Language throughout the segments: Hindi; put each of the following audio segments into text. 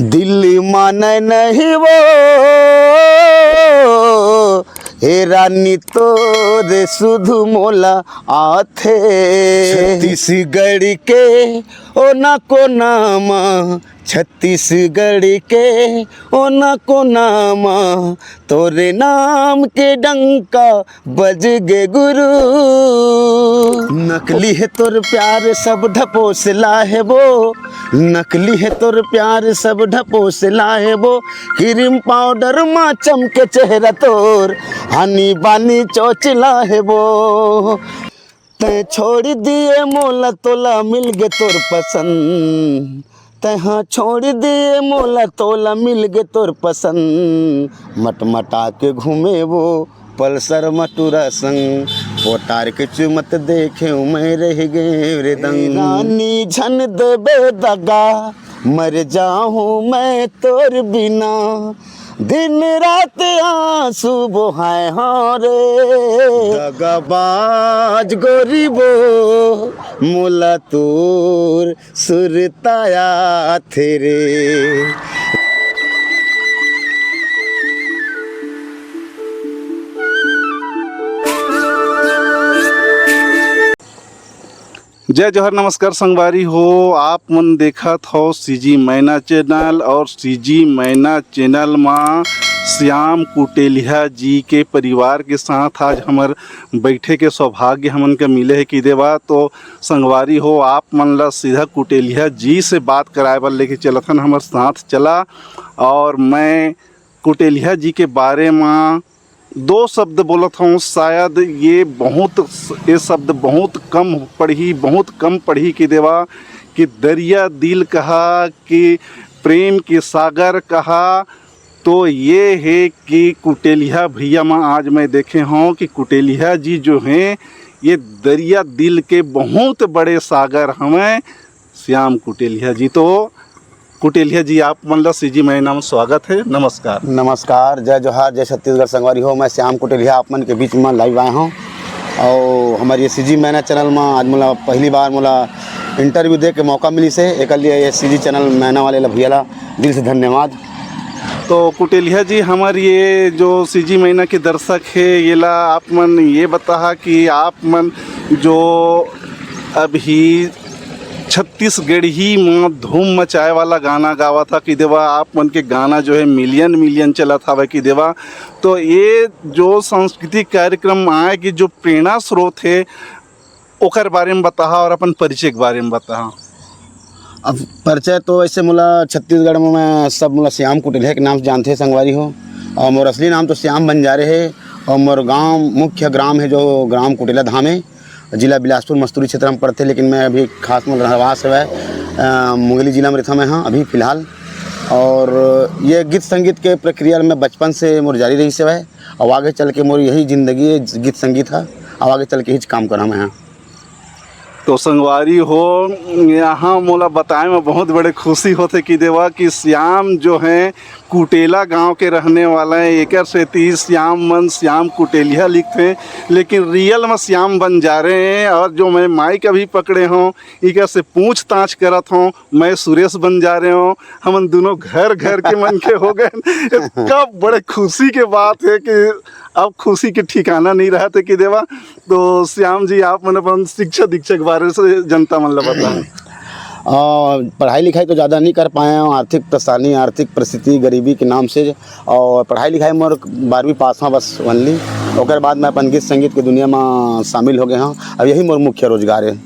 दिल माने नहीं वो हे रानी तोरे सुधु मोला आथे छत्तीसगढ़ के ओ ना को नामा छत्तीसगढ़ के ओ ना को नामा तोरे नाम के डंका बज गे गुरु नकली है तोर प्यार सब ढपो से लाहे वो नकली है तोर प्यार सब ढपो से लाहे वो क्रीम पाउडर माँ चमके चेहरा तोर हनी बानी चोचला है वो तै छोड़ दिए मोला तोला मिल गे तोर पसंद तहाँ छोड़ दिए मोला तोला मिल गे तोर पसंद मटमटा के घूमे वो पल्सर मटूरा संग पोटार के चुमत देखे मैं रह गए रे दंग रानी झन देबे दगा मर जाऊँ मैं तोर बिना दिन रात आंसू बहाए हाँ रे दगाबाज गोरीबो मोला तोर सुरताया तेरे। जय जोहर नमस्कार संगवारी हो। आप मन देखत हो सीजी मैना चैनल और सीजी मैना चैनल में श्याम कुटेलिया जी के परिवार के साथ आज हमार बैठे के सौभाग्य हमन के मिले है कि देवा तो संगवारी हो आप मन ला सीधा कुटेलिया जी से बात कराए बर लेके चलथन हमार साथ चला और मैं कुटेलिया जी के बारे में दो शब्द बोलत हूँ। शायद ये शब्द बहुत कम पढ़ी कि देवा कि दरिया दिल कहा कि प्रेम के सागर कहा तो ये है कि कुटेलिया भैया माँ आज मैं देखे हूँ कि कुटेलिया जी जो हैं ये दरिया दिल के बहुत बड़े सागर हमें श्याम कुटेलिया जी। तो कुटेलिया जी आप मतलब सीजी मैना में स्वागत है। नमस्कार। नमस्कार, जय जोहार, जय छत्तीसगढ़ संगवारी हो। मैं श्याम कुटेलिया आप मन के बीच में लाइव आया हूँ और हमारे ये सीजी मैना चैनल में आज मोला पहली बार मोला इंटरव्यू दे के मौका मिली से एक लिए ये सीजी चैनल मैना वाले भैया ला दिल से धन्यवाद। तो कुटेलिया जी हमारे ये जो सीजी मैना के दर्शक है ये ला आप मन ये बता कि आप मन जो अभी छत्तीसगढ़ी में धूम मचाए वाला गाना गावा था कि देवा आप मन के गाना जो है मिलियन चला था कि देवा तो ये जो सांस्कृतिक कार्यक्रम आए कि जो प्रेरणा स्रोत है ओकर बारे में बता और अपन परिचय के बारे में बता। अब परिचय तो ऐसे मोला छत्तीसगढ़ में मैं सब मोला श्याम कुटेलिया के नाम से जानते हैं संगवारी हो और मोर असली नाम तो श्याम बंजारे है और मोर गांव मुख्य ग्राम है जो ग्राम कुटेला धाम है, जिला बिलासपुर मस्तूरी क्षेत्र में पड़ते, लेकिन मैं अभी खास मोर रहवास है मुंगेली जिला में रहता मैं हाँ अभी फ़िलहाल। और ये गीत संगीत के प्रक्रिया में बचपन से मोर जारी रही से है और आगे चल के मोर यही ज़िंदगी है, गीत संगीत है और आगे चल के ही काम करा मैं हाँ। तो संगवारी हो यहाँ मोला बताए में बहुत बड़े खुशी होते कि देवा कि श्याम जो हैं कुटेला गांव के रहने वाला है एक से 30 श्याम कुटेलिया लिखते हैं लेकिन रियल में श्याम बन जा रहे हैं। और जो मैं माइक अभी पकड़े हों एक से पूछताछ करत हूँ मैं सुरेश बन जा रहे हों हम दोनों घर के मन के हो गए। कब बड़े खुशी के बात है कि अब खुशी के ठिकाना नहीं रहा था कि देवा। तो श्याम जी आप मन अपन शिक्षा दीक्षा के बारे से जनता मन ला बताएं। पढ़ाई लिखाई तो ज़्यादा नहीं कर पाए हैं, आर्थिक परेशानी आर्थिक परिस्थिति गरीबी के नाम से और पढ़ाई लिखाई मोर 12वीं पास हाँ बस ओनली। और बाद मैं अपन गीत संगीत की दुनिया में शामिल हो गए हाँ। अब यही मोर मुख्य रोजगार है।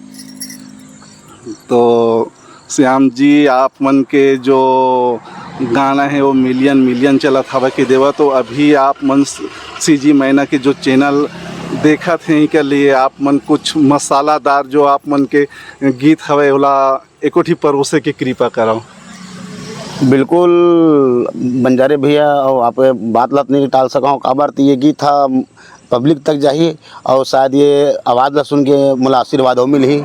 तो श्याम जी आप मन के जो गाना है वो मिलियन चला था कि देवा तो अभी आप मन सीजी मैना के जो चैनल देखा थे के लिए आप मन कुछ मसालादार जो आप मन के गीत हवे वाला एकोठी परोसे के कृपा कराओ। बिल्कुल बंजारे भैया और आप बात लत नहीं टाल सका काबर तो ये गीत था पब्लिक तक जाही और शायद ये आवाज़ ला सुन के मोला आशीर्वाद हो मिली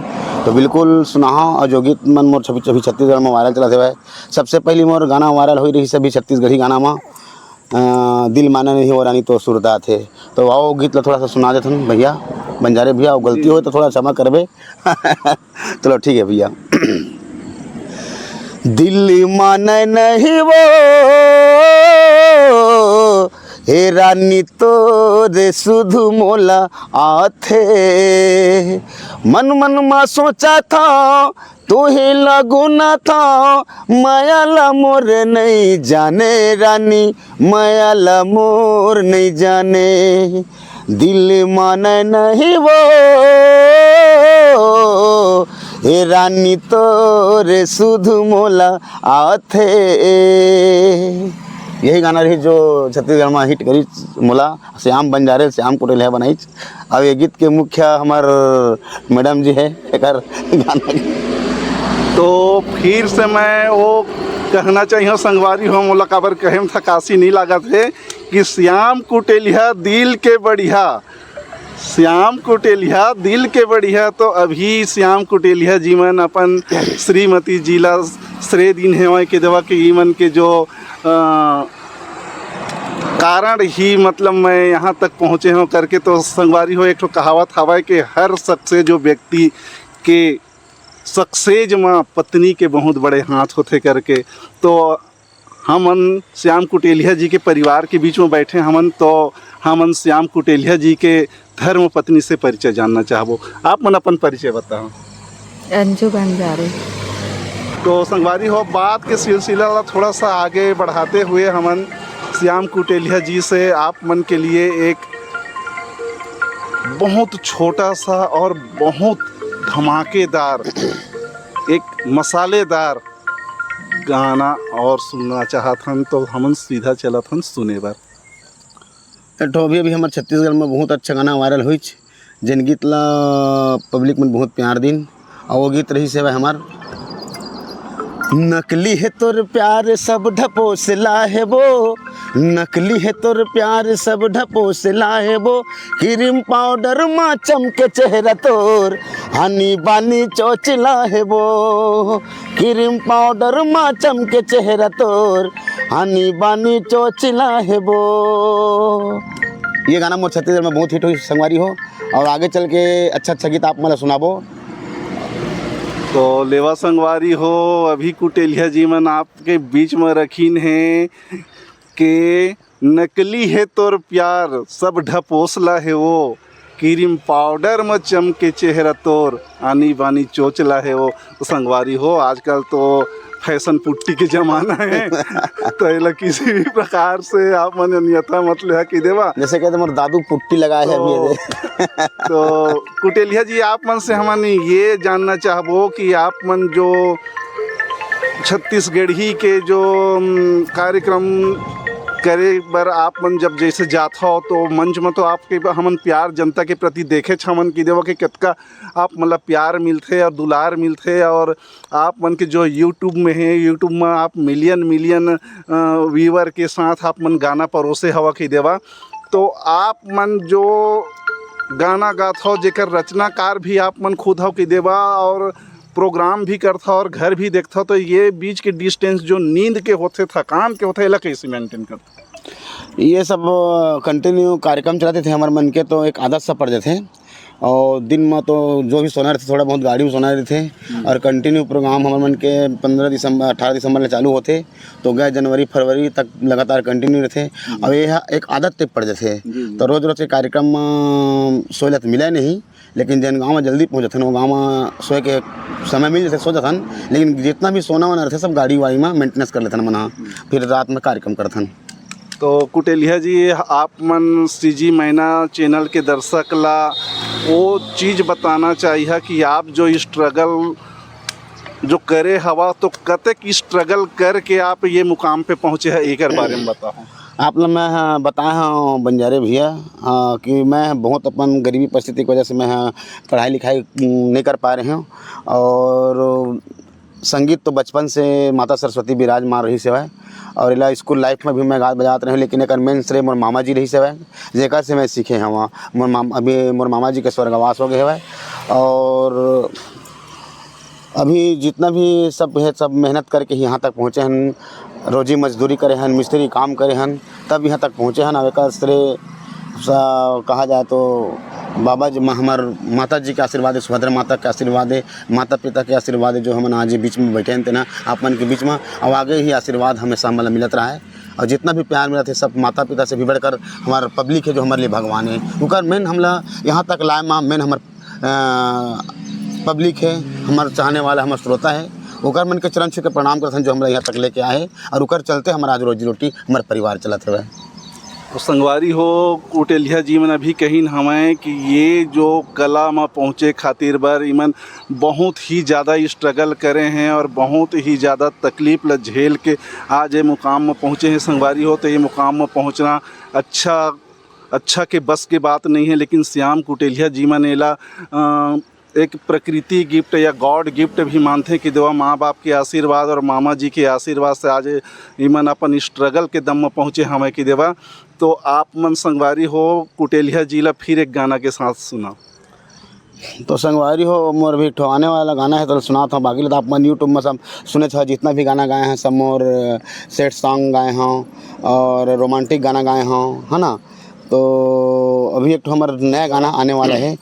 तो बिल्कुल सुनाहा। और जो गीत मन मोर अभी छत्तीसगढ़ में वायरल चला हुआ है सबसे पहली मोर गाना वायरल हो रही सभी छत्तीसगढ़ी गाना में दिल माना नहीं हो रानी तो सुरता थे। तो आओ गीत ला थोड़ा सा सुना देते भैया बंजारे भैया और गलती हो तो थोड़ा क्षमा करबे। चलो ठीक है भैया। दिल माने नहीं वो हे रानी तोरे सुधु मोला आथे मन मन मा सोचा था तू ही लगुना था मायाला मोर नहीं जाने रानी मायाला मोर नहीं जाने दिल माने नहीं वो हे रानी तोरे सुधु मोला आथे। यही गाना रही जो छत्तीसगढ़ में हिट करी मोला श्याम बंजारे श्याम कुटेलिया बनाई। अब ये गीत के मुख्य हमार मैडम जी है एक गाना। तो फिर से मैं वो कहना चाहिए संगवारी हो मोला काबर कहे में थकासी नहीं लागत है कि श्याम कुटेलिया दिल के बढ़िया, श्याम कुटेलिया दिल के बढ़िया। तो अभी श्याम कुटेलिया जी मन अपन श्रीमती जी ला श्रेय दिन है के देवा के ई मन के जो कारण ही मतलब मैं यहाँ तक पहुँचे हूँ करके। तो संगवारी हो एक तो कहावत हवा कि हर सक्सेस जो व्यक्ति के सक्सेज में पत्नी के बहुत बड़े हाथ होते करके। तो हमन श्याम कुटेलिया जी के परिवार के बीच में बैठे हमन, तो हमन श्याम कुटेलिया जी के धर्म पत्नी से परिचय जानना चाहबो। आप मन अपन परिचय बताओ। अंजू बंजारे। तो संगवारी हो बात के सिलसिला थोड़ा सा आगे बढ़ाते हुए हमन श्याम कुटेलिया जी से आप मन के लिए एक बहुत छोटा सा और बहुत धमाकेदार एक मसालेदार गाना और सुनना चाहत हन। तो हमन सीधा चलत हन सुने बर। तो अभी हमारे छत्तीसगढ़ में बहुत अच्छा गाना वायरल हुई जिन गीत ला पब्लिक में बहुत प्यार दिन। और वो गीत रही से हमार नकली है तोर प्यार सब ढपोसला है वो, नकली है तोर प्यार सब ढपोसला है वो, क्रीम पाउडर माँ चमके चेहरा तोर हनी बानी चोचला है वो, क्रीम पाउडर माँ चमके चेहरा तोर हनी बानी चोचला है वो। ये गाना मोर छत्तीसगढ़ में बहुत हिट हुई संगवारी हो। और आगे चल के अच्छा अच्छा गीत आप मतलब सुनाबो। तो लेवा संगवारी हो अभी कुटेलिया जी मन आपके बीच में रखीन है कि नकली है तोर प्यार सब ढपोसला है वो, क्रीम पाउडर में चमके चेहरा तोर आनी बानी चोचला है वो। तो संगवारी हो आजकल तो फैशन पुट्टी के ज़माना है तो ये किसी भी प्रकार से आप मन अन्यथा मत ले कि देवा जैसे कहते मोर दादू पुट्टी लगाए है अभी। तो कुटेलिया जी आप मन से हमन ये जानना चाहबो कि आप मन जो छत्तीसगढ़ी के जो कार्यक्रम करे बर आप मन जब जैसे जात हो तो मंच में तो आपके हमन प्यार जनता के प्रति देखे हमन कि देवा कि कतका आप मतलब प्यार मिलते और दुलार मिलते। और आप मन के जो यूट्यूब में है यूट्यूब में आप मिलियन व्यूवर के साथ आप मन गाना परोसे हवा कि देवा। तो आप मन जो गाना गात हो जेकर रचनाकार भी आप मन खुद हो कि देवा और प्रोग्राम भी करता और घर भी देखता। तो ये बीच के डिस्टेंस जो नींद के होते थकान के होते इला कैसे मेंटेन करते? ये सब कंटिन्यू कार्यक्रम चलाते थे हमारे मन के, तो एक आदत सा पड़ जाते हैं। और दिन में तो जो भी सोना रहे थे थोड़ा बहुत गाड़ी में सोना रहे थे। और कंटिन्यू प्रोग्राम हमारे मन के 15 दिसंबर 18 दिसंबर में चालू होते तो गए जनवरी फरवरी तक लगातार कंटिन्यू रहते। अब ये एक आदत तक पड़ जाते तो रोज़ रोज़ के कार्यक्रम सोलत मिला नहीं, लेकिन जन गाँव में जल्दी पहुँच जाते वो गाँव में सोए के समय मिल जाते सो जाथन। लेकिन जितना भी सोना वोना रहते सब गाड़ी वाड़ी में मेंटेनेंस कर लेते मना, फिर रात में कार्यक्रम करथन। तो कुटेलिया जी आप मन सीजी मैना चैनल के दर्शक ला वो चीज़ बताना चाहिए कि आप जो स्ट्रगल जो करे हवा तो कतक स्ट्रगल करके आप ये मुकाम पे पहुँचे हैं एक बारे में बताओ। आप लोग मैं बताया हूँ बंजारे भैया कि मैं बहुत अपन गरीबी परिस्थिति की वजह से मैं पढ़ाई लिखाई नहीं कर पा रहे हूँ। और संगीत तो बचपन से माता सरस्वती विराजमान रही से है। और इला स्कूल लाइफ में भी मैं गात बजात रहे, लेकिन एक मेन श्रेय मोर मामा जी रही से है जेकर से मैं सीखे हैं वहाँ। अभी मोर मामा जी के स्वर्गवास हो गए है। और अभी जितना भी सब है सब मेहनत करके यहाँ तक पहुँचे हैं, रोजी मजदूरी करे हैं, मिस्त्री काम करे हैं, तब यहाँ तक पहुँचे हैं। अब एक श्रेय कहा जाए तो बाबा जी हमार माता जी के आशीर्वाद है, सुभद्रा माता के आशीर्वाद है, माता पिता के आशीर्वाद है, जो हम आज बीच में बैठे हैं ना आप मन के बीच में, और आगे ही आशीर्वाद हमेशा मतलब मिलत रहा है। और जितना भी प्यार मिला थे सब माता पिता से भी बढ़कर हमारा पब्लिक है जो हमारे लिए भगवान है। उनका मेन हमला यहाँ तक लाए माँ मेन हमार पब्लिक है, हमारे चाहने वाला हमारा श्रोता है। उकर मन के चरण छू के प्रणाम करते हैं जो हमारा यहाँ तक लेके आए, और उकर चलते हमारा आज रोजी रोटी हमारे परिवार चलत हुआ। तो संगवारी हो कुटेलिया जी मन अभी कहीं हमें कि ये जो कला में पहुँचे खातिर बर इमन बहुत ही ज़्यादा स्ट्रगल करे हैं और बहुत ही ज़्यादा तकलीफ ल झेल के आज ये मुकाम में पहुँचे हैं। संगवारी हो तो ये मुकाम में पहुँचना अच्छा के बस के बात नहीं है, लेकिन श्याम कुटेलिया जी मन एला एक प्रकृति गिफ्ट या गॉड गिफ्ट भी मानते हैं कि देवा माँ बाप के आशीर्वाद और मामा जी के आशीर्वाद से आज इमन अपन स्ट्रगल के दम में पहुँचे हमें कि देवा। तो आप मन संगवारी हो कुटेलिया जी ला फिर एक गाना के साथ सुना। तो संगवारी हो मोर भी ठोआने वाला गाना है तो सुनाता हूँ, बाकी तो आप मन यूट्यूब में सब सुने छो जितना भी गाना गाए हैं सब मोर सेट सॉन्ग गाए हों और रोमांटिक गाना गाए हों, है ना। तो अभी एक तो हमारा नया गाना आने वाला है।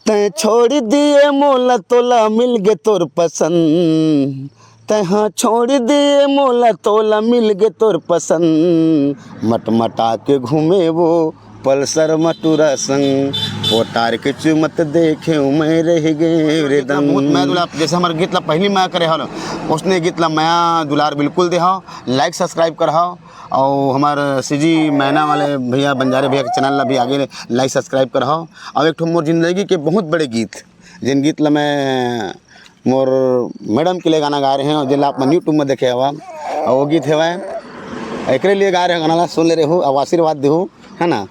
तैं छोड़ दिए मोला तोला मिल गे तोर पसंद, तहाँ छोड़ दिए मोला तोला मिल गे तोर पसंद, मटमटा के घूमे वो पल्सर मटूरा संग, पोटार के चुमत देखे मैं रह गए रे दम। मैं दुलार जैसे हमारे गीत ला पहली मैं करे हो ना, उसने गीत ला मैं दुलार बिल्कुल दे हो, लाइक सब्सक्राइब कर हो, और हमारे सीजी मैना वाले भैया बंजारे भैया के चैनल ला भी आगे लाइक सब्सक्राइब कर हो। और एक ठो मोर जिंदगी के बहुत बड़े गीत जिन गीत ला मैं मोर मैडम के लिए गाना गा रहे हैं और जिन आप मन यूट्यूब में देखे हुआ, और वो गीत है वह एक लिए गा रहे हैं, गाना सुन ले रहे हो, अब आशीर्वाद दे हो, है ना।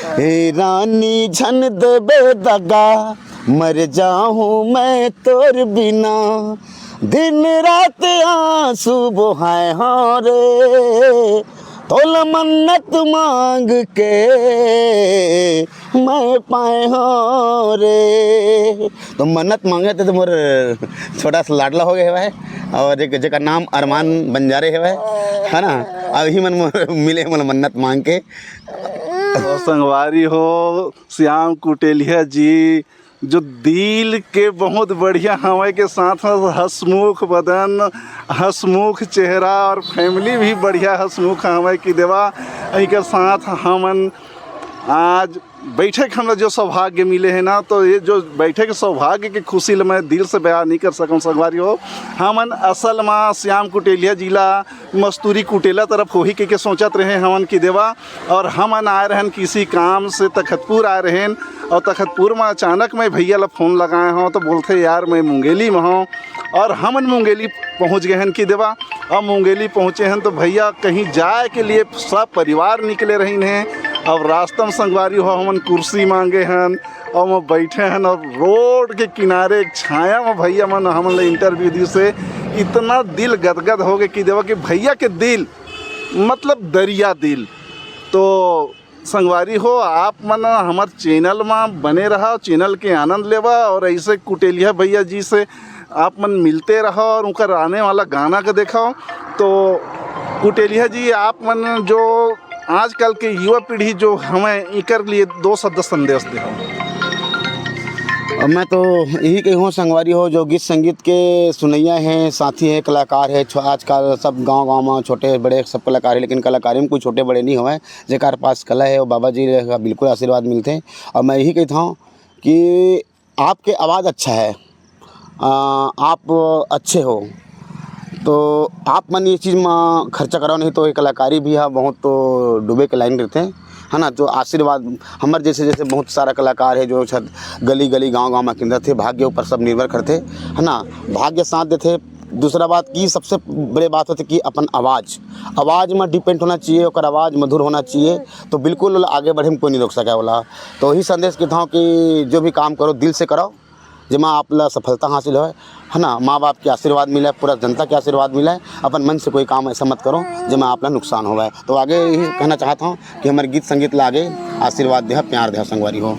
हे रानी झन देबे दगा मर जाऊँ मैं तोर बिना, दिन रात आंसू बहाए हाँ रे, तोला मन्नत मांग के मैं पाए हाँ रे। तो मन्नत मांगे थे तो मोर छोटा सा लाडला हो गया है, और एक जगह नाम अरमान बंजारे है ना। अभी मन मिले मन मन्नत मांग के। तो संगवारी हो श्याम कुटेलिया जी जो दिल के बहुत बढ़िया हवा के साथ हंसमुख बदन, हंसमुख चेहरा और फैमिली भी बढ़िया हंसमुख हवा की देवा। के साथ हमन आज बैठे के हमरा जो सौभाग्य मिले हैं ना, तो ये जो बैठे के सौभाग्य की खुशी मैं दिल से बयान नहीं कर सकूँ। संगवारी हो हमन असल में श्याम कुटेलिया जिला मस्तूरी कुटेला तरफ हो ही के सोचत रहे हमन की देवा, और हमन आए रहन किसी काम से तखतपुर आए रहें, और तखतपुर में अचानक मैं भैया ला फ़ोन लगाए हों तो बोलते यार मैं मुंगेली में हूँ, और हमन मुंगेली पहुँच गए हैं कि देवा। अब मुंगेली पहुँचे हैं तो भैया कहीं जाए के लिए सब परिवार निकले रही हैं। अब रास्ता में संगवारी हो हमन कुर्सी मांगे हैं और मैं बैठे हैं, और रोड के किनारे एक छाया में भैया मन हमन इंटरव्यू दी से इतना दिल गदगद हो गए कि देवा कि भैया के दिल मतलब दरिया दिल। तो संगवारी हो आप मन हमार चैनल में बने रहा, चैनल के आनंद लेवा, और ऐसे कुटेलिया भैया जी से आप मन मिलते रहो और उनका आने वाला गाना का देखो। तो कुटेलिया जी आप मन जो आजकल के युवा पीढ़ी जो हमें इकर लिए 2 शब्द संदेश दे। अब मैं तो यही कही हूँ संगवारी हो जो गीत संगीत के सुनैया हैं, साथी हैं, कलाकार है। आजकल सब गांव में छोटे बड़े सब कलाकार है, लेकिन कलाकारी में कोई छोटे बड़े नहीं हुए। जेकार पास कला है वो बाबा जी का बिल्कुल आशीर्वाद मिलते हैं। और मैं यही कहता हूँ कि आपके आवाज़ अच्छा है, आप अच्छे हो, तो आप मन ये चीज़ में खर्चा करो, नहीं तो ये कलाकारी भी है बहुत तो डूबे के लाइन रहते हैं, है ना। जो आशीर्वाद हमारे जैसे बहुत सारा कलाकार है जो गली गली गांव में केंद्र थे, भाग्य ऊपर सब निर्भर करते, है ना। भाग्य साथ देते। दूसरा बात की सबसे बड़ी बात होती कि अपन आवाज़ में डिपेंड होना चाहिए, और आवाज़ मधुर होना चाहिए, तो बिल्कुल आगे बढ़े में कोई नहीं रोक सके वाला। तो यही संदेश देता हूँ कि जो भी काम करो दिल से करो, जिसमें आप ला सफलता हासिल है ना। माँ बाप के आशीर्वाद मिला है, पूरा जनता के आशीर्वाद मिला है। अपन मन से कोई काम ऐसा मत करो जिसमें आप ला नुकसान हो। तो आगे यही कहना चाहता हूँ कि हमारे गीत संगीत ला आगे आशीर्वाद दे, प्यार दे संगवारी हो।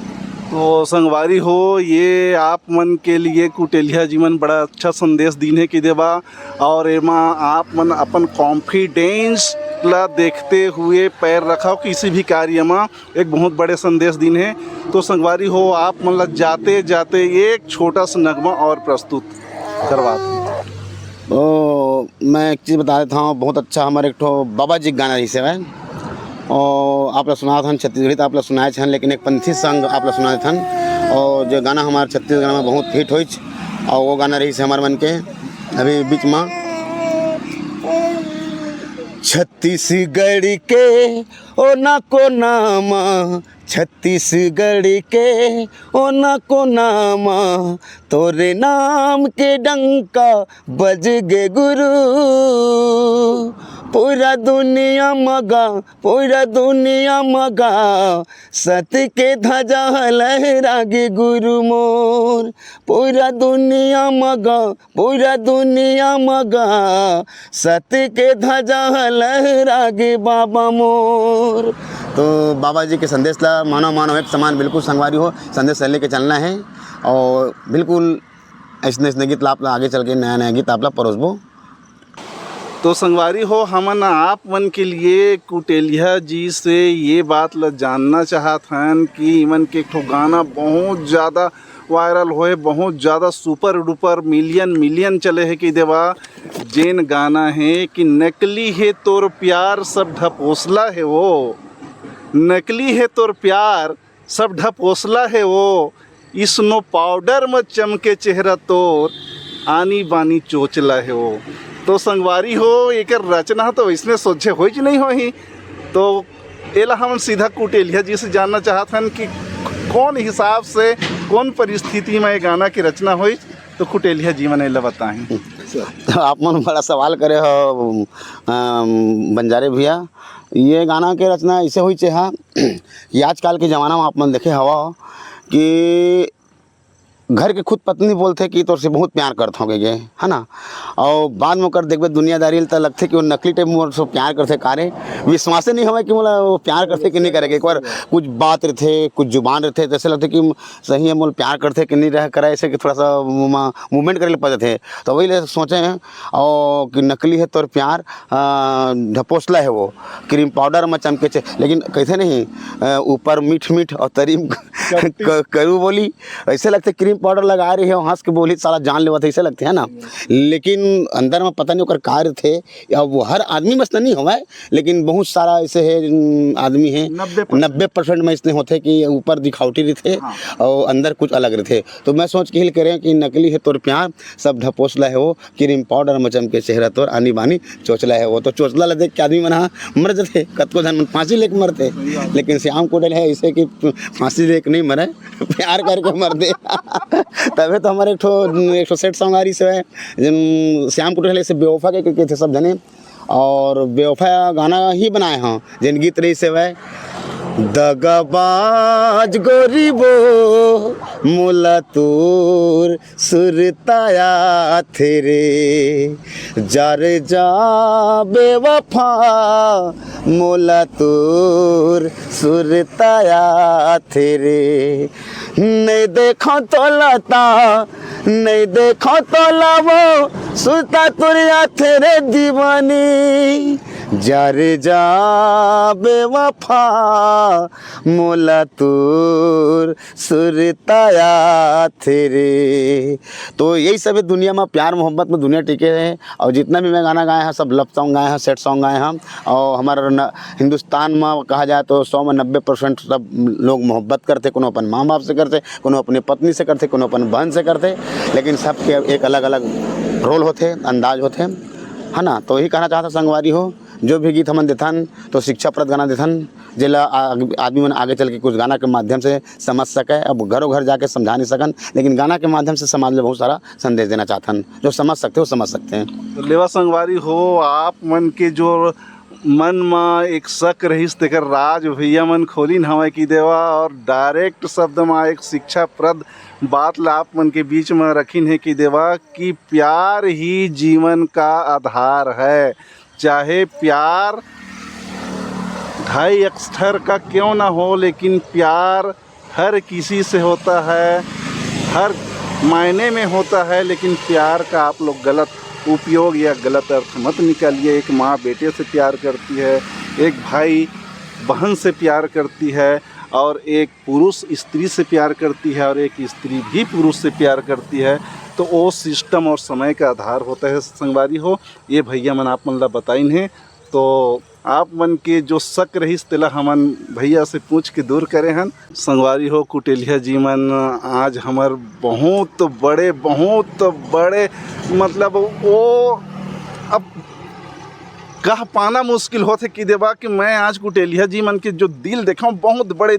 तो संगवारी हो ये आप मन के लिए कुटेलिया जी मन बड़ा अच्छा संदेश दीन है कि देवा, और एमा आप मन अपन कॉन्फिडेंस ला देखते हुए पैर रखाओ किसी भी कार्य में एक बहुत बड़े संदेश दिन है। तो संगवारी हो आप मतलब जाते जाते एक छोटा सा नगमा और प्रस्तुत करवा दें। तो मैं एक चीज़ बता देता हूँ, बहुत अच्छा हमारे एक ठो बाबा जी गाना रही से है और आप लोग सुना था छत्तीसगढ़ी तो आप लोग सुनाए छन, लेकिन एक पंथी संग आप लोग सुनाए थन और जो गाना हमारे छत्तीसगढ़ में बहुत हिट हुई और वो गाना रही से हमारे मन के अभी बीच में छत्तीसगढ़ के ओ ना को नाम, छत्तीसगढ़ के ओ ना को नाम, तोरे नाम के डंका बज गे गुरु, पूरा दुनिया मगा, पूरा दुनिया मगा, सत्य के ध्वजा लहरा गे गुरु मोर, पूरा दुनिया मगा, पूरा दुनिया मगा, सत्य के ध्वजा लहरा गे बाबा मोर। तो बाबा जी के संदेश ला मानो मानो एक समान बिल्कुल संगवारी हो संदेश लेके चलना है और बिल्कुल ऐसे गीत आप आगे चल के नया नया गीत आप परोसबो। तो संगवारी हो हमन आप मन के लिए कुटेलिया जी से ये बात ल जानना चाहत हन कि इमन के एक ठो गाना बहुत ज़्यादा वायरल होए, बहुत ज़्यादा सुपर डुपर मिलियन चले है कि देवा जेन गाना है कि नकली है तोर प्यार सब ढपोसला है वो, नकली है तोर प्यार सब ढपोसला है वो, स्नो पाउडर में चमके चेहरा तोर आनी बानी चोचला है वो। तो संगवारी हो एक रचना तो इसमें सोचे हो कि नहीं हो ही। तो एला हम सीधा कुटेलिया जी से जानना चाहते हैं कि कौन हिसाब से कौन परिस्थिति में ये गाना की रचना हुई, तो कुटेलिया जी मैंने एला बताएं। तो आप मन बड़ा सवाल करे हो बंजारे भैया, ये गाना के रचना ऐसे हुई चाह कि आजकल के ज़माना में आप मन देखे हवा कि घर के खुद पत्नी बोलते कि तोर से बहुत प्यार करते होगे ये है ना, और बाद में कर देखबे दुनियादारी तो लगते कि वो नकली टाइप मोर से प्यार करते कारे विश्वास नहीं हमें कि मोला वो प्यार करते कि नहीं करेंगे। एक बार कुछ बात रहते कुछ जुबान रहते तो ऐसे लगते कि सही है मोल प्यार करते कि नहीं रह करे, ऐसे कि थोड़ा सा मूवमेंट करे पड़ते थे। तो वही ले सोचे हैं और कि नकली है तोर प्यार ढपोसला है वो, क्रीम पाउडर में चमके, लेकिन कैसे नहीं ऊपर मीठ मीठ और तरीम करू बोली, ऐसे लगते क्रीम पाउडर लगा रही है और हंस के बोली सारा जान लेवा थे, ऐसे लगते हैं ना। लेकिन अंदर में पता नहीं ओकर कार्य थे या वो हर आदमी मस्त नहीं हुआ है, लेकिन बहुत सारा ऐसे है आदमी है 90% में इसने होते कि ऊपर दिखावटी रहते और अंदर कुछ अलग रहते। तो मैं सोच के हिल करें कि नकली है तोर प्यार सब ढपोसला है वो, क्रीम पाउडर में चमके चेहरा तोर आनी बानी चोचला है वो। तो चोचला देख के आदमी मना मर जाते, कतको धन फांसी लेके मरते, लेकिन श्याम कुटेल है ऐसे कि फांसी लेके नहीं मरे, प्यार करके मर दे। तबे तो हमारे एक ठो सेट सॉन्ग आ रही से है जिन श्याम कुटेल से बेवफा के थे सब जने, और बेवफा गाना ही बनाए हैं जिन गीत रही से वह दगाबाज गोरीबो मोला तोर सुरताया थेरे, जार जा बेवफा मोला तोर सुरताया थेरे, नहीं देखो तो लता नहीं देखो तो लावो सुता तुरिया तेरे दीवानी, जार जा बेवफा मोला तोर सुरताया तेरे। तो यही सब है दुनिया में, प्यार मोहब्बत में दुनिया टिके है। और जितना भी मैं गाना गाए हैं सब लव सॉन्ग गाए हैं, सेट सॉन्ग गाए हैं। और हमारा हिंदुस्तान में कहा जाए तो 100 में 90% सब लोग मोहब्बत करते, कोनो अपन माँ बाप से करते, कोनो अपनी पत्नी से करते, कोनो अपन बहन से करते, लेकिन सबके एक अलग अलग रोल होते, अंदाज होते, है ना। तो यही कहना चाहता संगवारी हो, जो भी गीत हमन देथन तो शिक्षाप्रद गाना देथन, जिला आदमी मन आगे चल के कुछ गाना के माध्यम से समझ सके। अब घरों घर जाके समझा नहीं सकन, लेकिन गाना के माध्यम से समाज में बहुत सारा संदेश देना चाहतन, जो समझ सकते हो समझ सकते हैं। तो लेवा संगवारी हो, आप मन के जो मन में एक शक रहीस तेकर राज भैया मन खोलिन हमें की देवा, और डायरेक्ट शब्द में एक शिक्षाप्रद बात ला आप मन के बीच में रखिन है कि देवा कि प्यार ही जीवन का आधार है। चाहे प्यार 2.5 अक्षर का क्यों ना हो, लेकिन प्यार हर किसी से होता है, हर मायने में होता है, लेकिन प्यार का आप लोग गलत उपयोग या गलत अर्थ मत निकालिए। एक माँ बेटे से प्यार करती है, एक भाई बहन से प्यार करती है, और एक पुरुष स्त्री से प्यार करती है, और एक स्त्री भी पुरुष से प्यार करती है। तो वो सिस्टम और समय का आधार होता है संगवारी हो। ये भैया मन आप मन ला बताइन है, तो आप मन के जो शक रही तेला हमन भैया से पूछ के दूर करे हन। संगवारी हो कुटेलिया जी मन आज हमार बहुत बड़े मतलब वो अब कह पाना मुश्किल होते कि देवा कि मैं आज कुटेलिया जी मन के जो दिल देखा बहुत बड़े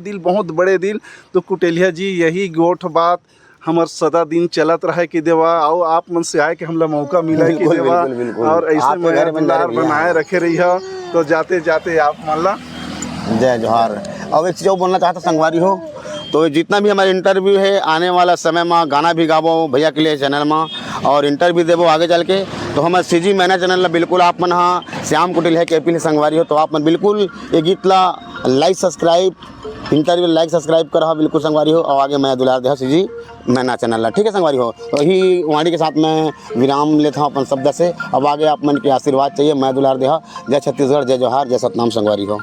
दिल। तो कुटेलिया जी यही गोठ बात हमार सदा दिन चलत रहे कि देवा आओ आप मन से आए कि हमला मौका मिला है कि देवा और ऐसे में दुलार बनाए रखे रही है। तो जाते जाते आप मन ला जय जोहार। अब एक चीज़ और बोलना चाहता संगवारी हो, तो जितना भी हमारे इंटरव्यू है आने वाला समय में गाना भी गाबो भैया के लिए चैनल में और इंटरव्यू देवो आगे चल के, तो हमारे सीजी मैना चैनल ला बिल्कुल आप मन हाँ श्याम कुटिल है के पी संगवारी हो, तो आप मन बिल्कुल ये गीत ला like subscribe interview like subscribe करा बिल्कुल संगवारी हो। और आगे मैं दुलार दे सीजी मैना चैनल ला, ठीक है संगवारी हो। तो यही वाणी के साथ मैं विराम लेता हूँ अपन शब्द से। अब आगे आप मन के आशीर्वाद चाहिए। मैं दुलार देहा। जय छत्तीसगढ़, जय जोहार, जय सतनाम संगवारी हो।